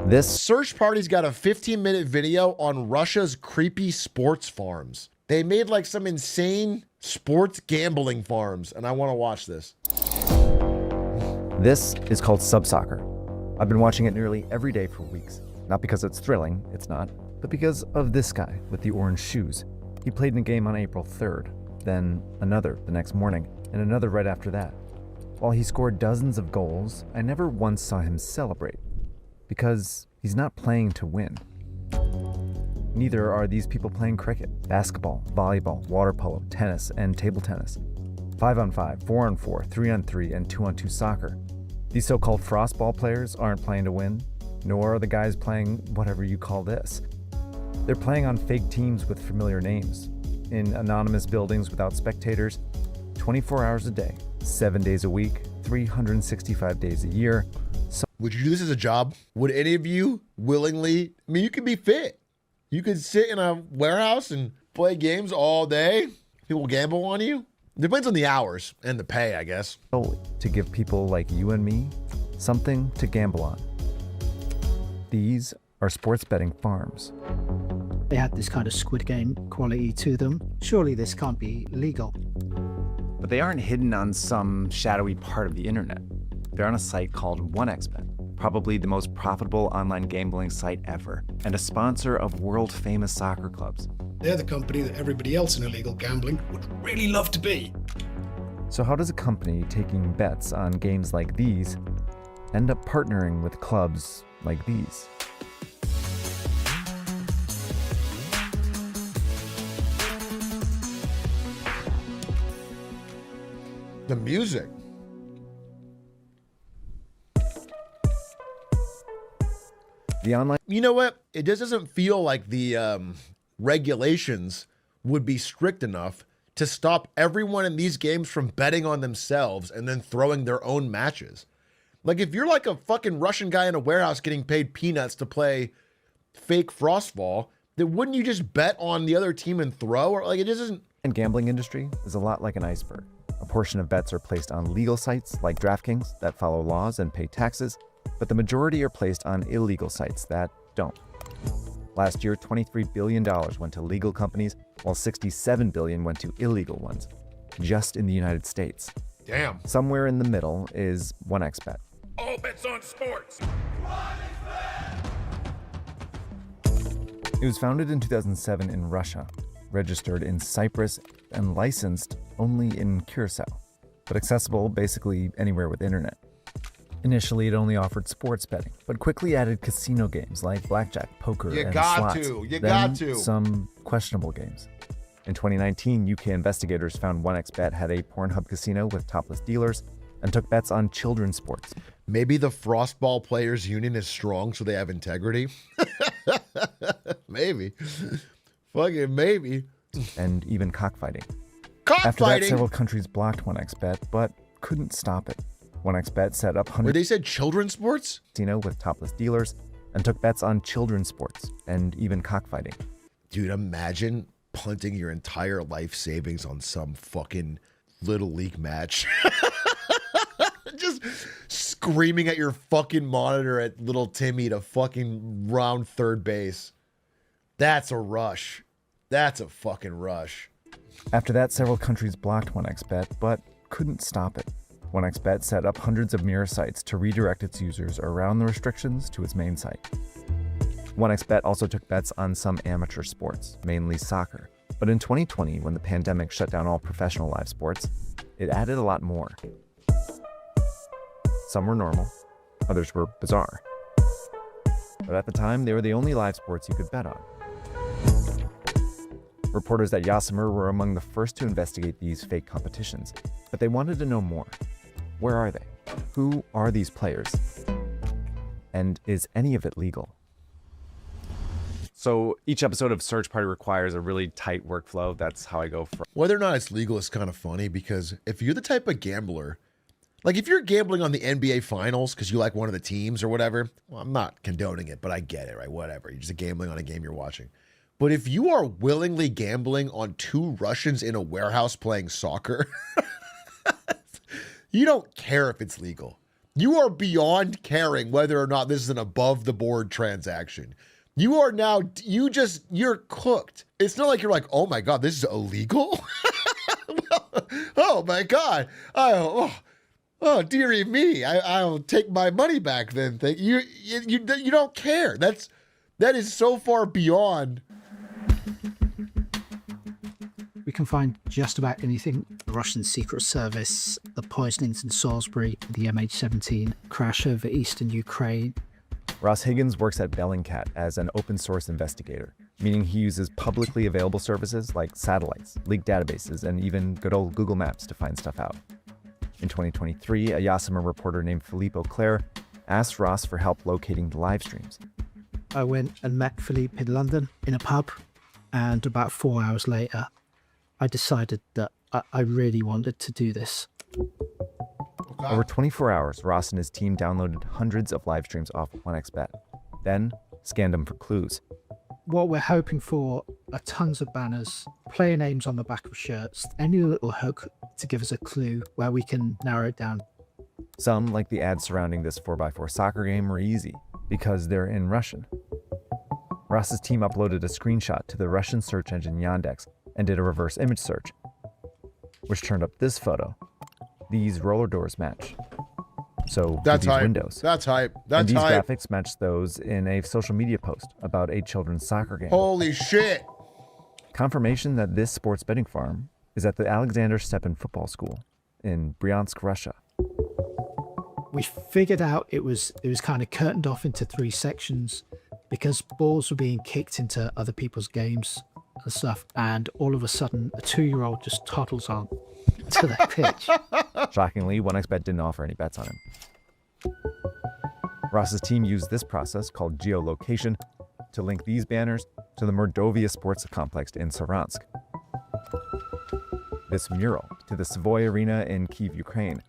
This search party's got a 15-minute video on Russia's creepy sports farms. They made like some insane sports gambling farms, and I want to watch this. This is called sub-soccer. I've been watching it nearly every day for weeks. Not because it's thrilling, it's not, but because of this guy with the orange shoes. He played in a game on April 3rd, then another the next morning, and another right after that. While he scored dozens of goals, I never once saw him celebrate. Because he's not playing to win. Neither are these people playing cricket, basketball, volleyball, water polo, tennis, and table tennis. 5-on-5, 4-on-4, 3-on-3, and 2-on-2 soccer. These so-called frostball players aren't playing to win, nor are the guys playing whatever you call this. They're playing on fake teams with familiar names, in anonymous buildings without spectators, 24 hours a day, 7 days a week, 365 days a year. Would you do this as a job? Would any of you willingly? I mean, you could be fit. You could sit in a warehouse and play games all day. People gamble on you. Depends on the hours and the pay, I guess. To give people like you and me something to gamble on. These are sports betting farms. They had this kind of Squid Game quality to them. Surely this can't be legal. But they aren't hidden on some shadowy part of the internet. They're on a site called 1xBet, probably the most profitable online gambling site ever, and a sponsor of world-famous soccer clubs. They're the company that everybody else in illegal gambling would really love to be. So how does a company taking bets on games like these end up partnering with clubs like these? The music. The online... You know what? It just doesn't feel like the regulations would be strict enough to stop everyone in these games from betting on themselves and then throwing their own matches. Like if you're like a fucking Russian guy in a warehouse getting paid peanuts to play fake frostball, then wouldn't you just bet on the other team and throw? Or like it just isn't... The gambling industry is a lot like an iceberg. A portion of bets are placed on legal sites like DraftKings that follow laws and pay taxes, but the majority are placed on illegal sites that don't. Last year, $23 billion went to legal companies, while $67 billion went to illegal ones, just in the United States. Damn. Somewhere in the middle is 1xBet. All bets on sports. It was founded in 2007 in Russia, registered in Cyprus, and licensed only in Curacao, but accessible basically anywhere with internet. Initially, it only offered sports betting, but quickly added casino games like blackjack, poker, and slots. Then some questionable games. In 2019, UK investigators found 1xBet had a Pornhub casino with topless dealers and took bets on children's sports. Maybe the Frostball Players Union is strong, so they have integrity. Maybe. Fucking maybe. And even cockfighting. Cockfighting? After that, several countries blocked 1xBet, but couldn't stop it. 1xBet set up Where they said children's sports? Casino with topless dealers and took bets on children's sports and even cockfighting. Dude, imagine punting your entire life savings on some fucking little league match. Just screaming at your fucking monitor at little Timmy to fucking round third base. That's a rush. That's a fucking rush. After that, several countries blocked 1xBet, but couldn't stop it. 1xBet set up hundreds of mirror sites to redirect its users around the restrictions to its main site. 1xBet also took bets on some amateur sports, mainly soccer. But in 2020, when the pandemic shut down all professional live sports, it added a lot more. Some were normal, others were bizarre. But at the time, they were the only live sports you could bet on. Reporters at Yasemer were among the first to investigate these fake competitions, but they wanted to know more. Where are they? Who are these players? And is any of it legal? So each episode of Search Party requires a really tight workflow. That's how I go from. Whether or not it's legal is kind of funny because if you're the type of gambler, like if you're gambling on the NBA finals because you like one of the teams or whatever, well, I'm not condoning it, but I get it, right? Whatever. You're just gambling on a game you're watching. But if you are willingly gambling on two Russians in a warehouse playing soccer, you don't care if it's legal. You are beyond caring whether or not this is an above the board transaction. You are now, you're cooked. It's not like you're like, oh my God, this is illegal? Oh my God. Oh, dearie me. I'll take my money back then. You don't care. That is so far beyond. We can find just about anything. The Russian Secret Service, the poisonings in Salisbury, the MH17 crash over eastern Ukraine. Ross Higgins works at Bellingcat as an open source investigator, meaning he uses publicly available services like satellites, leaked databases, and even good old Google Maps to find stuff out. In 2023, a Yasama reporter named Philippe Auclair asked Ross for help locating the live streams. I went and met Philippe in London in a pub, and about 4 hours later, I decided that I really wanted to do this. Over 24 hours, Ross and his team downloaded hundreds of live streams off 1xBet, then scanned them for clues. What we're hoping for are tons of banners, player names on the back of shirts, any little hook to give us a clue where we can narrow it down. Some, like the ads surrounding this 4x4 soccer game, were easy because they're in Russian. Ross's team uploaded a screenshot to the Russian search engine Yandex and did a reverse image search, which turned up this photo. These roller doors match. So That's these hype. windows. That's hype. And That's these hype. graphics match those in a social media post about a children's soccer game. Holy shit. Confirmation that this sports betting farm is at the Alexander Stepan Football School in Bryansk, Russia. We figured out it was kind of curtained off into 3 sections because balls were being kicked into other people's games and stuff, and all of a sudden a 2-year-old just toddles on to the pitch. Shockingly, 1xBet didn't offer any bets on him. Ross's team used this process called Geolocation to link these banners to the Mordovia Sports Complex in Saransk, this mural to the Savoy Arena in Kyiv, Ukraine,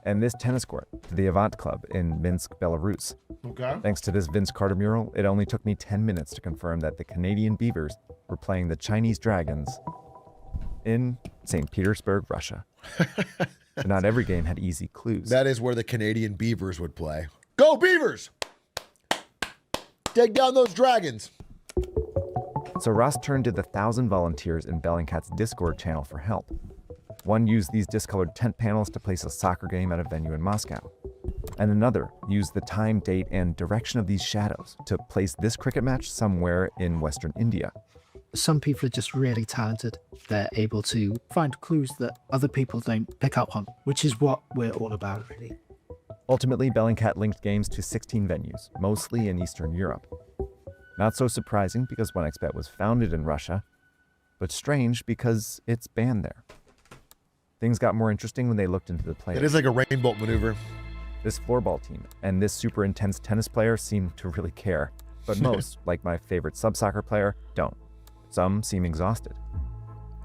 and this tennis court to the Avant Club in Minsk, Belarus. Okay. Thanks to this Vince Carter mural, it only took me 10 minutes to confirm that the Canadian Beavers were playing the Chinese Dragons in St. Petersburg, Russia. But not every game had easy clues. That is where the Canadian Beavers would play. Go Beavers! Take down those dragons. So Ross turned to the 1,000 volunteers in Bellingcat's Discord channel for help. One used these discolored tent panels to place a soccer game at a venue in Moscow. And another used the time, date, and direction of these shadows to place this cricket match somewhere in Western India. Some people are just really talented. They're able to find clues that other people don't pick up on, which is what we're all about, really. Ultimately, Bellingcat linked games to 16 venues, mostly in Eastern Europe. Not so surprising because 1xBet was founded in Russia, but strange because it's banned there. Things got more interesting when they looked into the players. It is like a rainbow maneuver. This floorball team and this super intense tennis player seem to really care, but most, like my favorite sub-soccer player, don't. Some seem exhausted.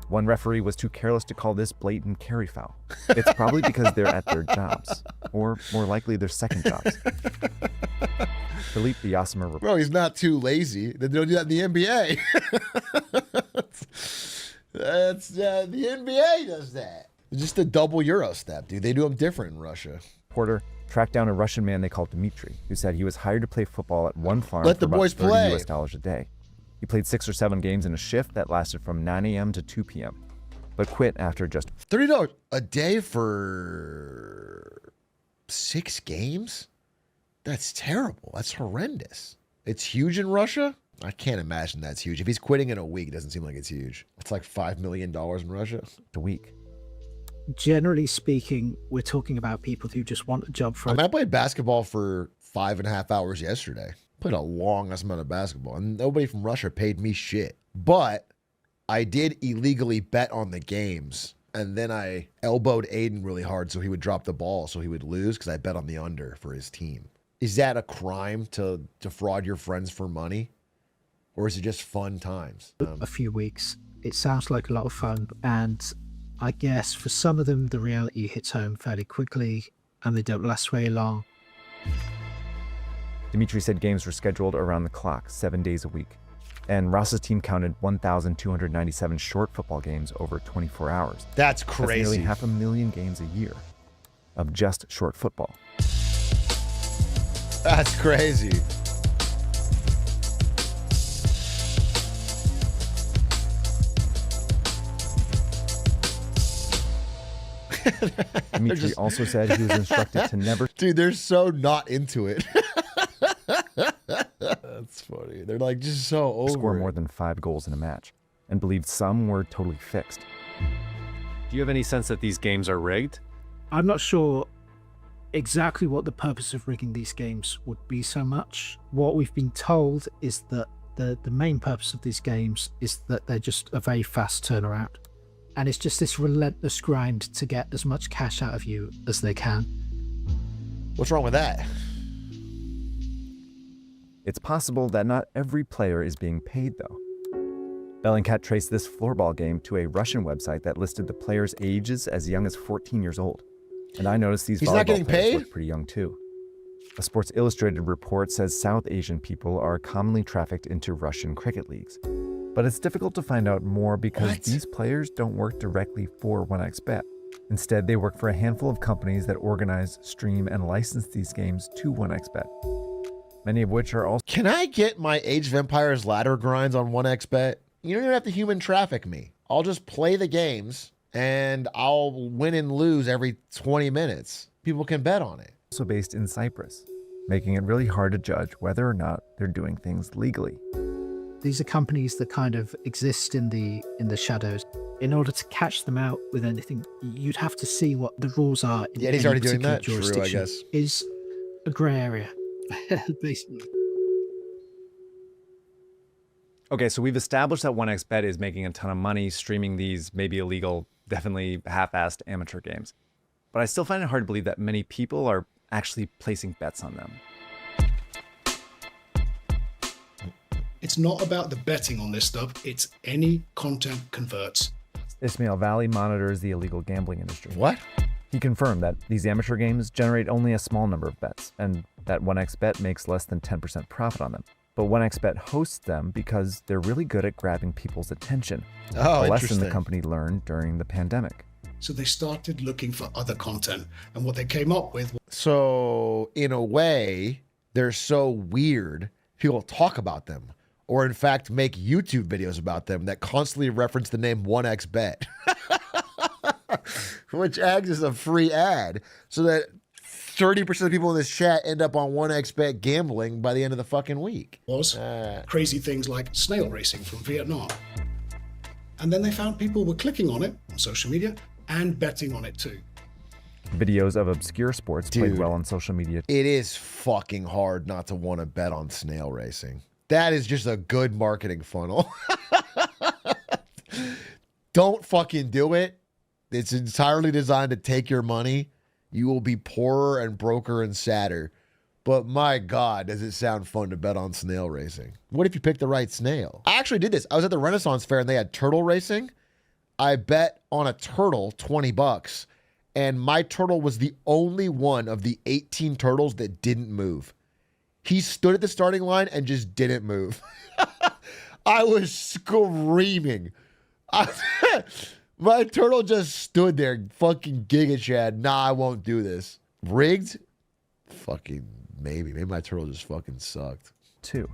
One referee was too careless to call this blatant carry foul. It's probably because they're at their jobs, or more likely their second jobs. Philippe the Yasama Bro, he's not too lazy. They don't do that in the NBA. That's the NBA does that. It's just a double Euro step, dude. They do them different in Russia. reporter tracked down a Russian man they called Dmitry, who said he was hired to play football at one farm Let for the about boys $30 play. US a day. He played 6 or 7 games in a shift that lasted from 9 a.m. to 2 p.m., but quit after just $30 a day for 6 games? That's terrible. That's horrendous. It's huge in Russia? I can't imagine that's huge. If he's quitting in a week, it doesn't seem like it's huge. It's like $5 million in Russia. a week. Generally speaking, we're talking about people who just want a job for I mean, I played basketball for 5.5 hours yesterday. Played a long ass amount of basketball, and nobody from Russia paid me shit. But I did illegally bet on the games, and then I elbowed Aiden really hard so he would drop the ball so he would lose because I bet on the under for his team. Is that a crime to defraud your friends for money? Or is it just fun times? a few weeks. It sounds like a lot of fun, and I guess for some of them, the reality hits home fairly quickly, and they don't last very long. Dmitry said games were scheduled around the clock, 7 days a week, and Ross's team counted 1,297 short football games over 24 hours. That's That's crazy. nearly 500,000 games a year of just short football. That's crazy. Dimitri also said he was instructed to never Dude, they're so not into it. That's funny. They're like just so over score it. more than 5 goals in a match, and believed some were totally fixed. Do you have any sense that these games are rigged? I'm not sure exactly what the purpose of rigging these games would be so much. What we've been told is that the main purpose of these games is that they're just a very fast turnaround. And it's just this relentless grind to get as much cash out of you as they can. What's wrong with that? It's possible that not every player is being paid, though. Bellingcat traced this floorball game to a Russian website that listed the players' ages as young as 14 years old. And I noticed these He's volleyball not getting players paid? look pretty young, too. A Sports Illustrated report says South Asian people are commonly trafficked into Russian cricket leagues. But it's difficult to find out more because What? these players don't work directly for 1xBet. Instead, they work for a handful of companies that organize, stream, and license these games to 1xBet. Many of which are also Can I get my Age of Empires ladder grinds on 1xBet? You don't even have to human traffic me. I'll just play the games and I'll win and lose every 20 minutes. People can bet on it. based in Cyprus, making it really hard to judge whether or not they're doing things legally. These are companies that kind of exist in the shadows. In order to catch them out with anything, you'd have to see what the rules are. In Yeah, he's any already doing particular that. True, I jurisdiction. guess. Is a grey area, basically. Okay, so we've established that 1xBet is making a ton of money streaming these maybe illegal, definitely half-assed amateur games. But I still find it hard to believe that many people are actually placing bets on them. It's not about the betting on this stuff. It's any content converts. Ismail Valley monitors the illegal gambling industry. What? He confirmed that these amateur games generate only a small number of bets, and that 1xBet makes less than 10% profit on them. But 1xBet hosts them because they're really good at grabbing people's attention. Oh, a lesson interesting. the company learned during the pandemic. So they started looking for other content. And what they came up with So, in a way, they're so weird, people talk about them. Or, in fact, make YouTube videos about them that constantly reference the name 1xBet. Which acts as a free ad. So that 30% of people in this chat end up on 1xBet gambling by the end of the fucking week. was crazy things like snail racing from Vietnam. And then they found people were clicking on it on social media and betting on it too. Videos of obscure sports played Dude. well on social media. It is fucking hard not to want to bet on snail racing. That is just a good marketing funnel. Don't fucking do it. It's entirely designed to take your money. You will be poorer and broker and sadder. But my God, does it sound fun to bet on snail racing? What if you pick the right snail? I actually did this. I was at the Renaissance Fair and they had turtle racing. I bet on a turtle $20, and my turtle was the only one of the 18 turtles that didn't move. He stood at the starting line and just didn't move. I was screaming. My turtle just stood there, fucking Giga Chad. Nah, I won't do this. Rigged? Fucking maybe. Maybe my turtle just fucking sucked. Too.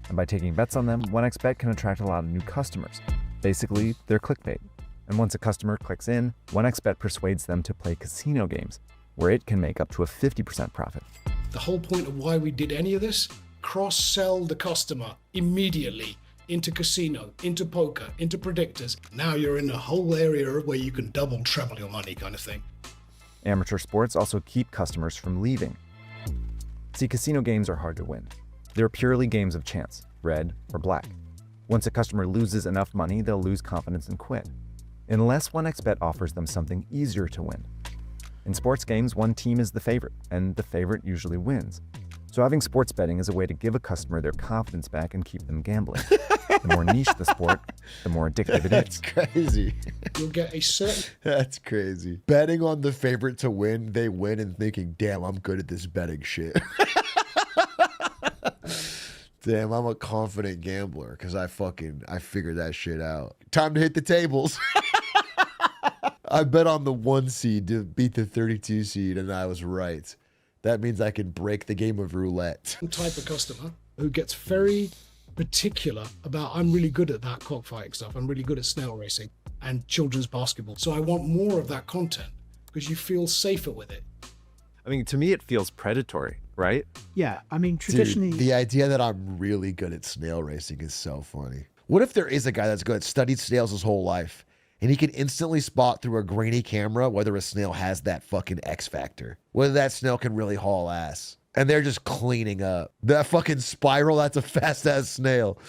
And by taking bets on them, 1xBet can attract a lot of new customers. Basically, they're clickbait. And once a customer clicks in, 1xBet persuades them to play casino games, where it can make up to a 50% profit. The whole point of why we did any of this, cross-sell the customer immediately into casino, into poker, into predictors. Now you're in a whole area where you can double, treble your money kind of thing. Amateur sports also keep customers from leaving. See, casino games are hard to win. They're purely games of chance, red or black. Once a customer loses enough money, they'll lose confidence and quit. Unless 1xBet offers them something easier to win. In sports games, one team is the favorite, and the favorite usually wins. So having sports betting is a way to give a customer their confidence back and keep them gambling. The more niche the sport, the more addictive it That's is. crazy. You'll get a certain That's crazy. Betting on the favorite to win, they win and thinking, damn, I'm good at this betting shit. Damn, I'm a confident gambler because I figured that shit out. Time to hit the tables. I bet on the 1 seed to beat the 32 seed and I was right. That means I can break the game of roulette. Type of customer who gets very particular about, I'm really good at that cockfighting stuff, I'm really good at snail racing and children's basketball. So I want more of that content because you feel safer with it. I mean, to me, it feels predatory, right? Yeah, I mean, traditionally, Dude, the idea that I'm really good at snail racing is so funny. What if there is a guy that's good, studied snails his whole life, and he can instantly spot through a grainy camera whether a snail has that fucking X factor, whether that snail can really haul ass, and they're just cleaning up that fucking spiral? That's a fast ass snail.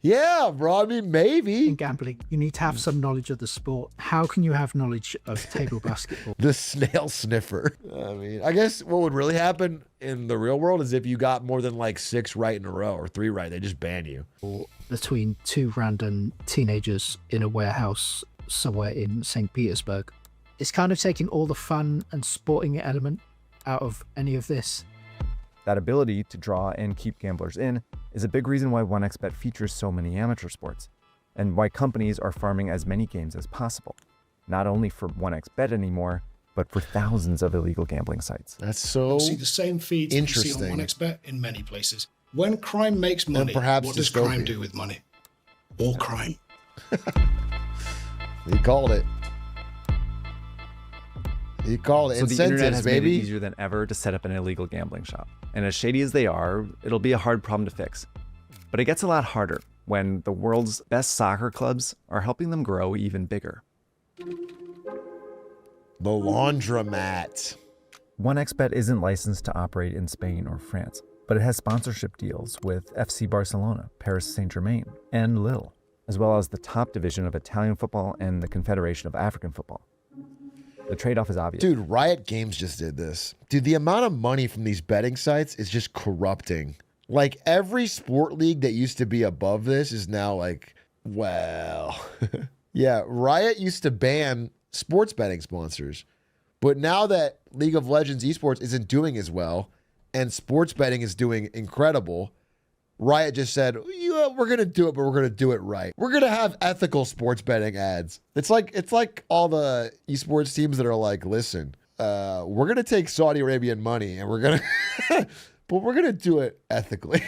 Yeah, bro. I mean, maybe in gambling, you need to have some knowledge of the sport. How can you have knowledge of table basketball? the snail sniffer. I mean, I guess what would really happen in the real world is if you got more than like 6 right in a row or 3 right, they just ban you. Or between 2 random teenagers in a warehouse somewhere in St. Petersburg. It's kind of taking all the fun and sporting element out of any of this. That ability to draw and keep gamblers in is a big reason why 1xBet features so many amateur sports, and why companies are farming as many games as possible, not only for 1xBet anymore, but for thousands of illegal gambling sites. That's so You see the same feeds you see on interesting. 1xBet in many places. When crime makes money, perhaps what does dystopia. crime do with money? More crime. He called it. He called it. So the internet Incentives, has made it baby. easier than ever to set up an illegal gambling shop. And as shady as they are, it'll be a hard problem to fix. But it gets a lot harder when the world's best soccer clubs are helping them grow even bigger. The laundromat. 1xBet isn't licensed to operate in Spain or France, but it has sponsorship deals with FC Barcelona, Paris Saint-Germain, and Lille, as well as the top division of Italian football and the Confederation of African Football. The trade-off is obvious. Dude, Riot Games just did this. Dude, the amount of money from these betting sites is just corrupting. Like, every sport league that used to be above this is now like, well. Yeah, Riot used to ban sports betting sponsors. But now that League of Legends esports isn't doing as well, and sports betting is doing incredible, Riot just said, yeah, we're going to do it, but we're going to do it right. We're going to have ethical sports betting ads. It's like all the esports teams that are like, listen, we're going to take Saudi Arabian money and we're going to, but we're going to do it ethically.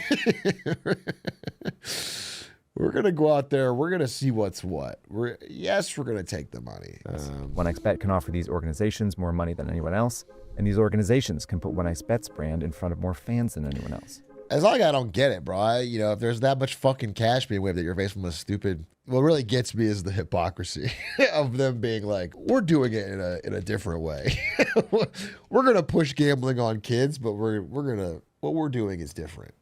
We're going to go out there. We're going to see what's what. We're going to take the money. 1xBet can offer these organizations more money than anyone else, and these organizations can put 1xBet's brand in front of more fans than anyone else. As long as I don't get it, bro. If there's that much fucking cash being waved at your face from a stupid, what really gets me is the hypocrisy of them being like, we're doing it in a different way. We're gonna push gambling on kids, but what we're doing is different.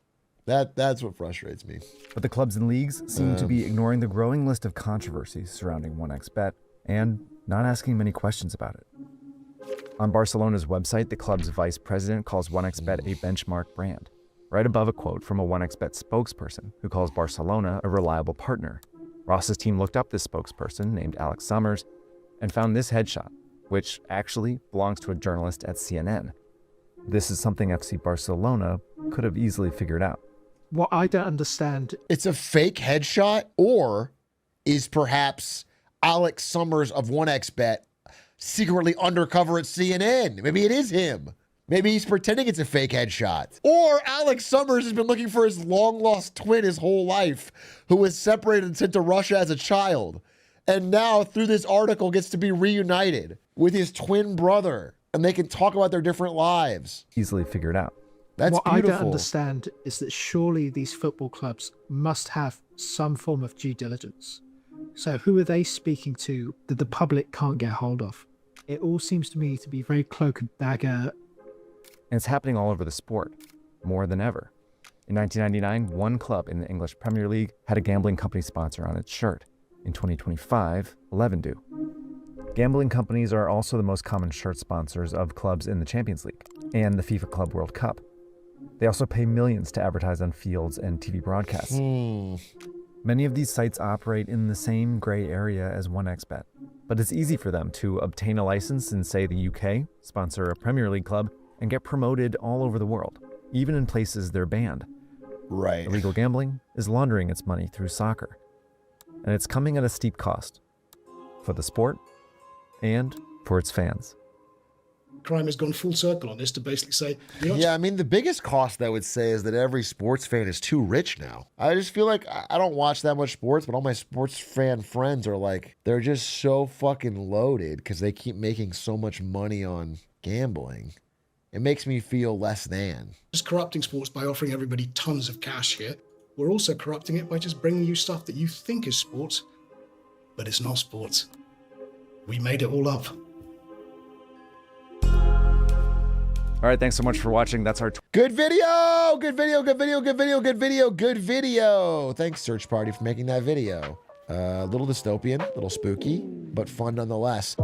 That's what frustrates me. But the clubs and leagues seem to be ignoring the growing list of controversies surrounding 1xBet and not asking many questions about it. On Barcelona's website, the club's vice president calls 1xBet a benchmark brand, right above a quote from a 1xBet spokesperson who calls Barcelona a reliable partner. Ross's team looked up this spokesperson named Alex Summers and found this headshot, which actually belongs to a journalist at CNN. This is something FC Barcelona could have easily figured out. What I don't understand, It's a fake headshot, or is perhaps Alex Summers of 1xBet secretly undercover at CNN? Maybe it is him. Maybe he's pretending it's a fake headshot. Or Alex Summers has been looking for his long-lost twin his whole life, who was separated and sent to Russia as a child, and now through this article gets to be reunited with his twin brother, and they can talk about their different lives. Easily figured out. That's what beautiful. I don't understand is that surely these football clubs must have some form of due diligence. So who are they speaking to that the public can't get hold of? It all seems to me to be very cloak and dagger. And it's happening all over the sport, more than ever. In 1999, one club in the English Premier League had a gambling company sponsor on its shirt. In 2025, 11 do. Gambling companies are also the most common shirt sponsors of clubs in the Champions League and the FIFA Club World Cup. They also pay millions to advertise on fields and TV broadcasts. Many of these sites operate in the same gray area as 1xBet, but it's easy for them to obtain a license in, say, the UK, sponsor a Premier League club, and get promoted all over the world, even in places they're banned. Right. Illegal gambling is laundering its money through soccer, and it's coming at a steep cost for the sport and for its fans. crime has gone full circle on this to basically say, you know, Yeah, I mean, the biggest cost I would say is that every sports fan is too rich now. I just feel like I don't watch that much sports, but all my sports fan friends are like, they're just so fucking loaded because they keep making so much money on gambling. It makes me feel less than. just corrupting sports by offering everybody tons of cash here. We're also corrupting it by just bringing you stuff that you think is sports, but it's not sports. We made it all up. All right, thanks so much for watching. That's our Good video! Good video, good video, good video, good video, good video. Thanks, Search Party, for making that video. A little dystopian, a little spooky, but fun nonetheless.